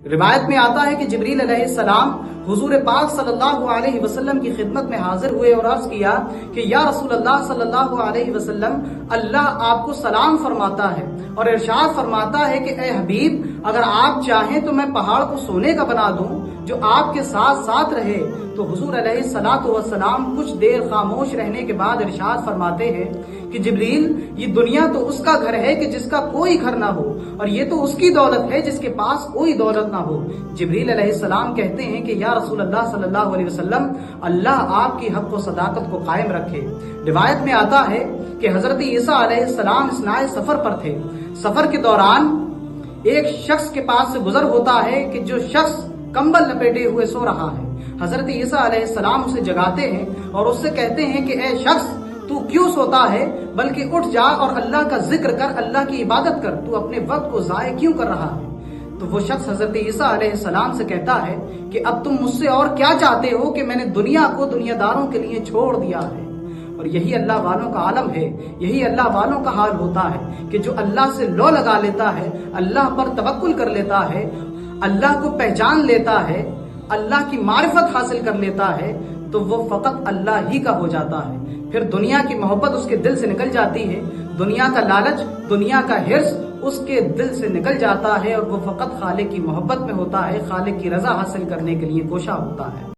روایت میں آتا ہے کہ جبریل علیہ السلام حضور پاک صلی اللہ علیہ وسلم کی خدمت میں حاضر ہوئے اور عرض کیا کہ یا رسول اللہ صلی اللہ علیہ وسلم، اللہ آپ کو سلام فرماتا ہے اور ارشاد فرماتا ہے کہ اے حبیب، اگر آپ چاہیں تو میں پہاڑ کو سونے کا بنا دوں جو آپ کے ساتھ ساتھ رہے۔ تو حضور علیہ الصلوۃ والسلام کچھ دیر خاموش رہنے کے بعد ارشاد فرماتے ہیں کہ جبریل، یہ دنیا تو اس کا گھر ہے کہ جس کا کوئی گھر نہ ہو، اور یہ تو اس کی دولت ہے جس کے پاس کوئی دولت نہ ہو۔ جبریل علیہ السلام کہتے ہیں کہ یا رسول اللہ صلی اللہ علیہ وسلم، اللہ آپ کی حق و صداقت کو قائم رکھے۔ روایت میں آتا ہے کہ حضرت عیسیٰ علیہ السلام اثناء سفر پر تھے۔ سفر کے دوران ایک شخص کے پاس سے گزر ہوتا ہے کہ جو شخص کمبل لپیٹے ہوئے سو رہا ہے۔ حضرت عیسیٰ علیہ السلام اسے جگاتے ہیں اور اس سے کہتے ہیں کہ اے شخص، تو کیوں سوتا ہے؟ بلکہ اٹھ جا اور اللہ کا ذکر کر، اللہ کی عبادت کر، تو اپنے وقت کو ضائع کیوں کر رہا ہے؟ تو وہ شخص حضرت عیسیٰ علیہ السلام سے کہتا ہے کہ اب تم مجھ سے اور کیا چاہتے ہو کہ میں نے دنیا کو دنیا داروں کے لیے چھوڑ دیا ہے۔ اور یہی اللہ والوں کا عالم ہے، یہی اللہ والوں کا حال ہوتا ہے کہ جو اللہ سے لو لگا لیتا ہے، اللہ پر توکل کر لیتا ہے، اللہ کو پہچان لیتا ہے، اللہ کی معرفت حاصل کر لیتا ہے، تو وہ فقط اللہ ہی کا ہو جاتا ہے۔ پھر دنیا کی محبت اس کے دل سے نکل جاتی ہے، دنیا کا لالچ، دنیا کا حرص اس کے دل سے نکل جاتا ہے، اور وہ فقط خالق کی محبت میں ہوتا ہے، خالق کی رضا حاصل کرنے کے لیے کوشاں ہوتا ہے۔